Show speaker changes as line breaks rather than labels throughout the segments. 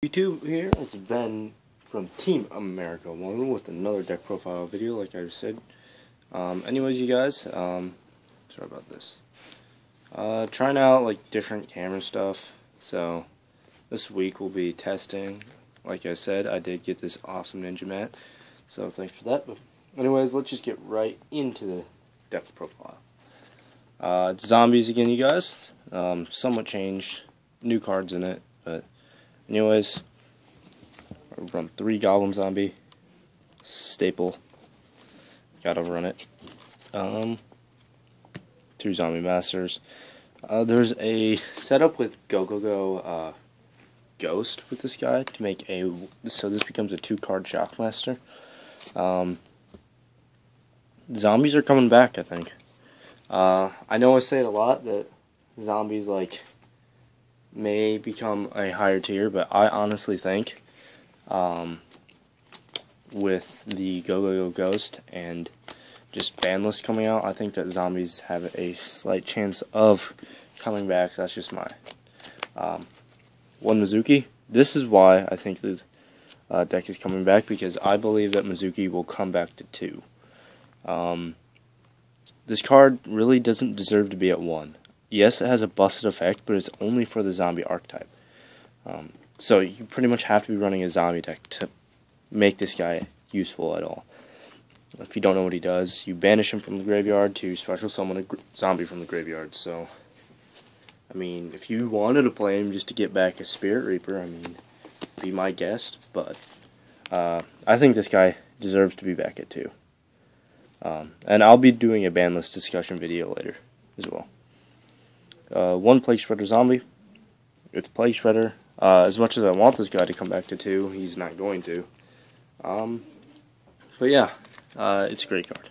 YouTube here, it's Ben from Team America 1 with another deck profile video like I just said. Anyways you guys, sorry about this. Trying out like different camera stuff, so this week we'll be testing. Like I said, I did get this awesome Ninja mat, so thanks for that. But anyways, let's just get right into the deck profile. It's zombies again you guys, somewhat changed, new cards in it, but anyways, I run 3 Goblin Zombie, staple, gotta run it, 2 Zombie Masters. There's a setup with Go Ghost with this guy to make so this becomes a 2-card Shockmaster. Zombies are coming back, I think. I know I say it a lot that zombies may become a higher tier, but I honestly think with the Go Ghost and just banlist coming out, I think that zombies have a slight chance of coming back. That's just my one Mizuki. This is why I think the deck is coming back, because I believe that Mizuki will come back to 2. This card really doesn't deserve to be at 1. Yes, it has a busted effect, but it's only for the zombie archetype. So you pretty much have to be running a zombie deck to make this guy useful at all. If you don't know what he does, you banish him from the graveyard to special summon a zombie from the graveyard. So, I mean, if you wanted to play him just to get back a Spirit Reaper, I mean, be my guest. But I think this guy deserves to be back at 2. And I'll be doing a banlist discussion video later as well. 1 Plague Spreader Zombie. It's Plague Spreader. As much as I want this guy to come back to 2, he's not going to. But yeah, it's a great card.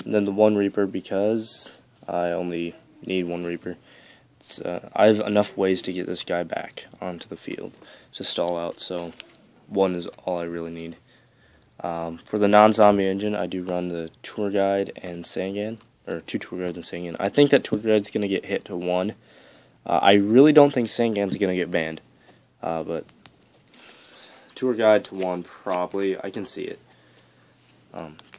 And then the 1 Reaper, because I only need 1 Reaper. I have enough ways to get this guy back onto the field to stall out, so 1 is all I really need. For the non-zombie engine, I do run the Tour Guide and Sangan, or 2 Tour Guides and Sangan. I think that Tour Guide's going to get hit to 1. I really don't think Sangan's going to get banned, but Tour Guide to 1 probably. I can see it.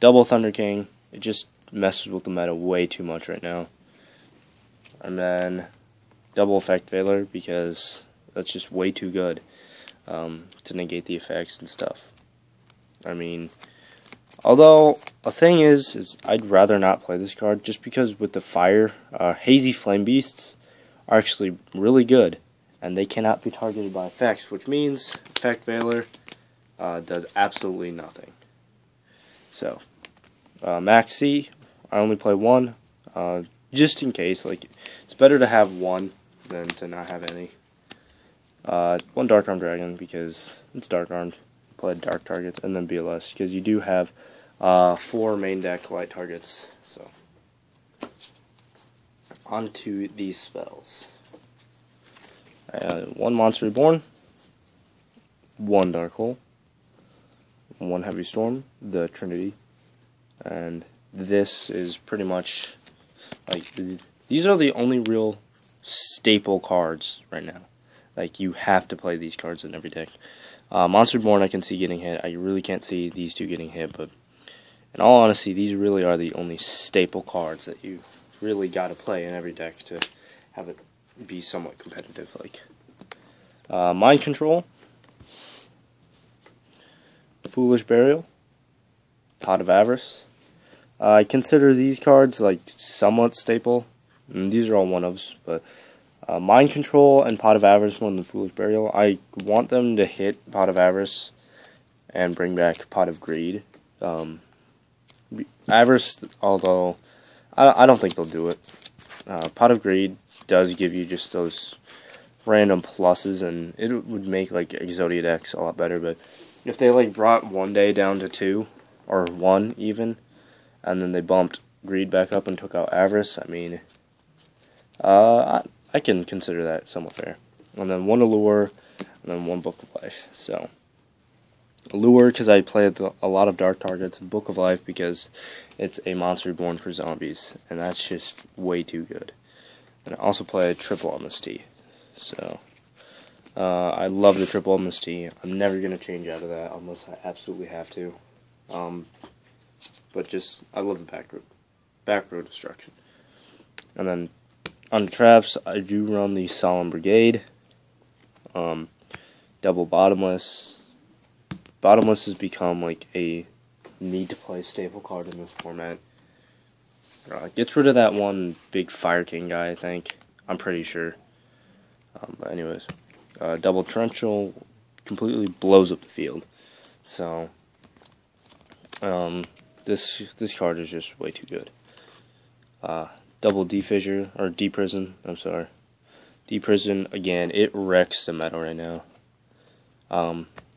Double Thunder King, it just messes with the meta way too much right now. And then Double Effect Veiler, because that's just way too good to negate the effects and stuff. I mean, although a thing is I'd rather not play this card, just because with the fire, Hazy Flame Beasts are actually really good, and they cannot be targeted by effects, which means Effect Veiler does absolutely nothing. So, Max C, I only play 1, just in case. It's better to have 1 than to not have any. 1 Dark Arm Dragon, because it's Dark Armed. Play dark targets, and then BLS, because you do have 4 main deck light targets. So, on to these spells. 1 Monster Reborn, 1 Dark Hole, 1 Heavy Storm, the Trinity, and this is pretty much these are the only real staple cards right now. You have to play these cards in every deck. Monster Reborn I can see getting hit. I really can't see these 2 getting hit, but in all honesty, these really are the only staple cards that you really got to play in every deck to have it be somewhat competitive. Mind Control, Foolish Burial, Pot of Avarice. I consider these cards somewhat staple. These are all one-ofs, but Mind Control and Pot of Avarice more than Foolish Burial. I want them to hit Pot of Avarice and bring back Pot of Greed. Avarice, although I don't think they'll do it. Pot of Greed does give you just those random pluses, and it would make Exodia decks a lot better. But if they brought One Day down to 2 or 1 even, and then they bumped Greed back up and took out Avarice, I mean, I can consider that somewhat fair. And then 1 Allure, and then 1 Book of Life. So, Allure, because I played a lot of dark targets, and Book of Life, because it's a Monster Reborn for zombies, and that's just way too good. And I also play triple Amnesty. So, I love the triple MST. I'm never going to change out of that unless I absolutely have to. But just, I love the back row destruction. And then on the traps, I do run the Solemn Brigade. Double bottomless. Bottomless has become like a need-to-play staple card in this format. Gets rid of that one big Fire King guy, I think. I'm pretty sure. But anyways, double torrential completely blows up the field. So this card is just way too good. Double defissure or deprison. I'm sorry, deprison again. It wrecks the meta right now.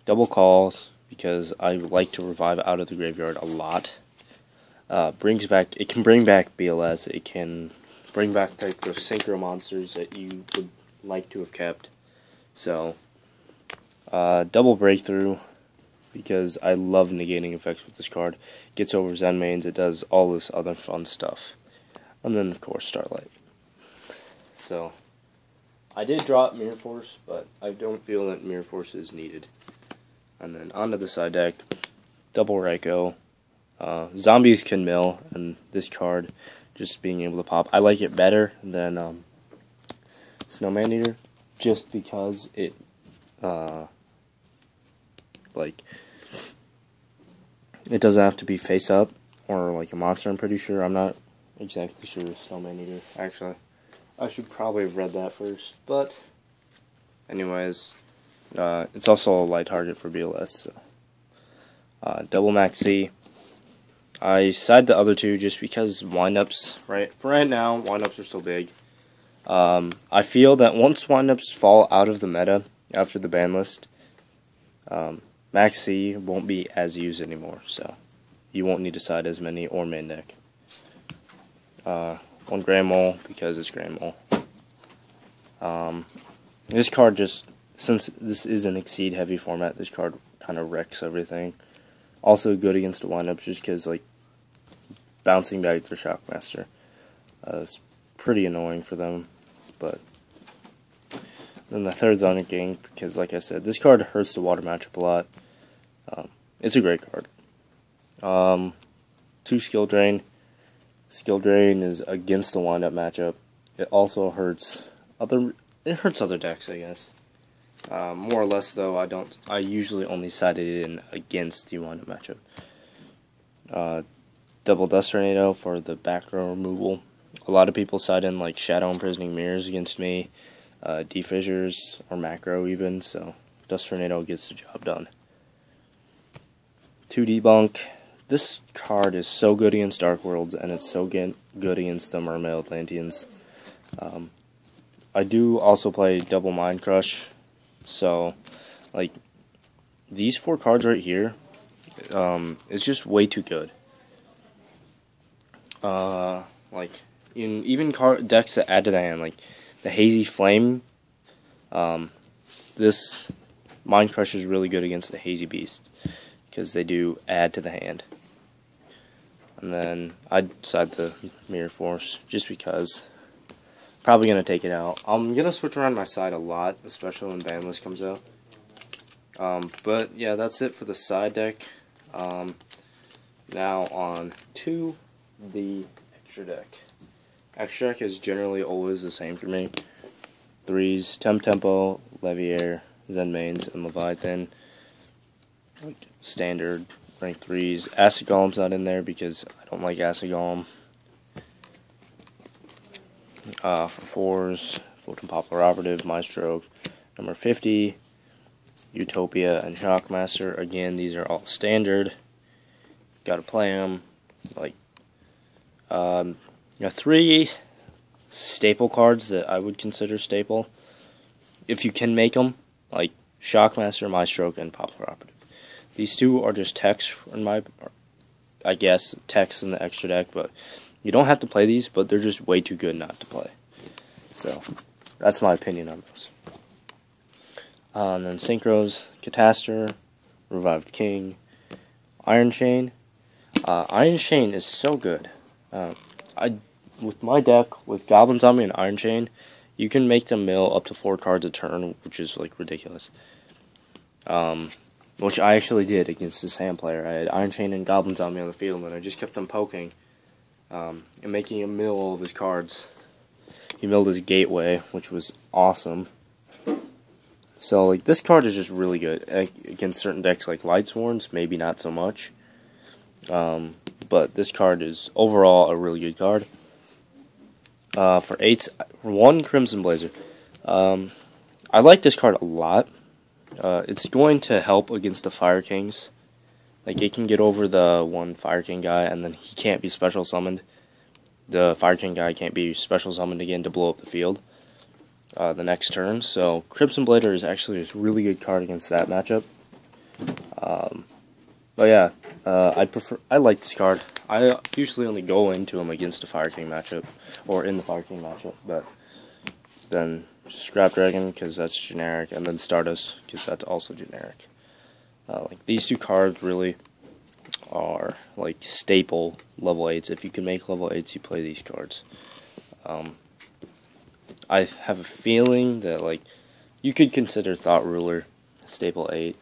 Double calls because I like to revive out of the graveyard a lot. It can bring back BLS. It can bring back like those synchro monsters that you would like to have kept. So, double breakthrough because I love negating effects with this card. Gets over Zen mains. It does all this other fun stuff, and then of course Starlight. So, I did drop Mirror Force, but I don't feel that Mirror Force is needed. And then onto the side deck, double Raikou. Zombies can mill, and this card just being able to pop. I like it better than Snowman Eater, just because it it doesn't have to be face up or like a monster. I'm pretty sure. I'm not exactly sure of Snowman Eater. Actually, I should probably have read that first. But anyways, it's also a light target for BLS. So. Double Maxi. I side the other two just because windups, for right now, windups are still big. I feel that once windups fall out of the meta after the ban list, Maxi won't be as used anymore, so you won't need to side as many or main deck. One Grand Mole because it's Grand Mole. This card just, since this is an Exceed heavy format, this card kind of wrecks everything. Also good against the windups just because, like, bouncing back their Shockmaster is pretty annoying for them. But then the third Thunder King, because like I said, this card hurts the water matchup a lot. It's a great card. 2 Skill Drain. Skill Drain is against the windup matchup. It also hurts other decks, I guess. More or less, though, I usually only side it in against the windup matchup. Double Dust Tornado for the back row removal. A lot of people side in like Shadow Imprisoning Mirrors against me, Defissures, or Macro even, so Dust Tornado gets the job done. 2 Debunk. This card is so good against Dark Worlds, and it's so good against the Mermaid Atlanteans. I do also play Double Mind Crush, so like these 4 cards right here, it's just way too good. Like even decks that add to the hand, like the Hazy Flame. This Mind Crush is really good against the Hazy Beast because they do add to the hand. And then I'd side the Mirror Force just because. Probably gonna take it out. I'm gonna switch around my side a lot, especially when ban list comes out. But yeah, that's it for the side deck. Now on to the extra deck. Extra deck is generally always the same for me. 3s, Tempo, Leviair, Zen Mains, and Leviathan. Standard rank 3s. Acid Golem's not in there because I don't like Acid Golem. For 4s, Fulton Popular Operative, Maestro, number 50, Utopia, and Shockmaster. Again, these are all standard. Gotta play them. Like, 3 staple cards that I would consider staple, if you can make them, like Shockmaster, Maestro, and Popular Operative. These 2 are just techs in my, I guess, techs in the extra deck, but you don't have to play these, but they're just way too good not to play. So, that's my opinion on those. And then Synchros, Catastor, Revived King, Iron Chain. Iron Chain is so good. With my deck, with Goblin Zombie and Iron Chain, You can make them mill up to 4 cards a turn, which is like ridiculous. Which I actually did against this hand player. I had Iron Chain and Goblins on me on the field, and I just kept on poking and making him mill all of his cards. He milled his Gateway, which was awesome. So, like, this card is just really good against certain decks like Lightsworns, maybe not so much. But this card is overall a really good card. For 8, 1 Crimson Blazer. I like this card a lot. It's going to help against the Fire Kings. Like, it can get over the 1 Fire King guy, and then he can't be special summoned. The Fire King guy can't be special summoned again to blow up the field the next turn. So Crimson Blader is actually a really good card against that matchup. But yeah, I like this card. I usually only go into him against a Fire King matchup, or in the Fire King matchup, but then Scrap Dragon, because that's generic, and then Stardust, because that's also generic. Like, these 2 cards really are like staple level 8s. If you can make level 8s, you play these cards. I have a feeling that, like, you could consider Thought Ruler staple 8.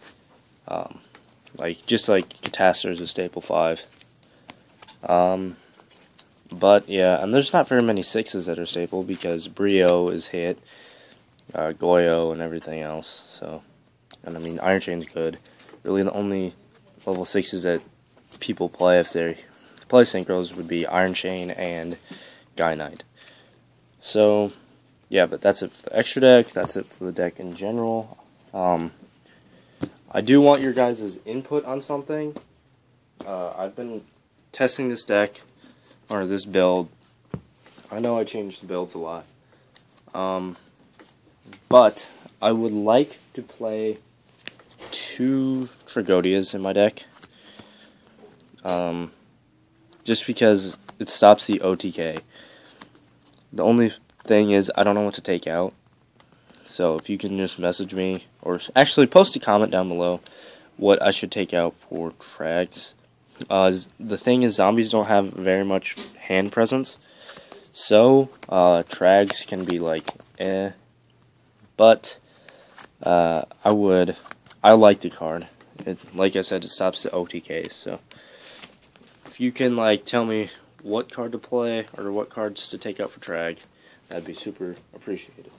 Like, just like Catastor is a staple 5. But yeah, and there's not very many 6s that are staple because Brio is hit, Goyo and everything else. So, and I mean, Iron Chain's good. Really, the only level 6s that people play if they play synchros would be Iron Chain and Guy Knight. So, yeah, but that's it for the extra deck. That's it for the deck in general. I do want your guys' input on something. I've been testing this deck, or this build. I know I changed the builds a lot. But I would like to play 2 Tragodias in my deck. Just because it stops the OTK. The only thing is, I don't know what to take out. So if you can just message me, or actually post a comment down below what I should take out for Trags. The thing is, zombies don't have very much hand presence. So, Trags can be like, eh. But, I like the card. Like I said, it stops the OTKs, so if you can, like, tell me what card to play, or what cards to take out for Trag, that'd be super appreciated.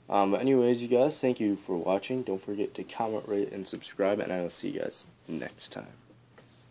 Anyways, you guys, thank you for watching. Don't forget to comment, rate, and subscribe, and I will see you guys next time.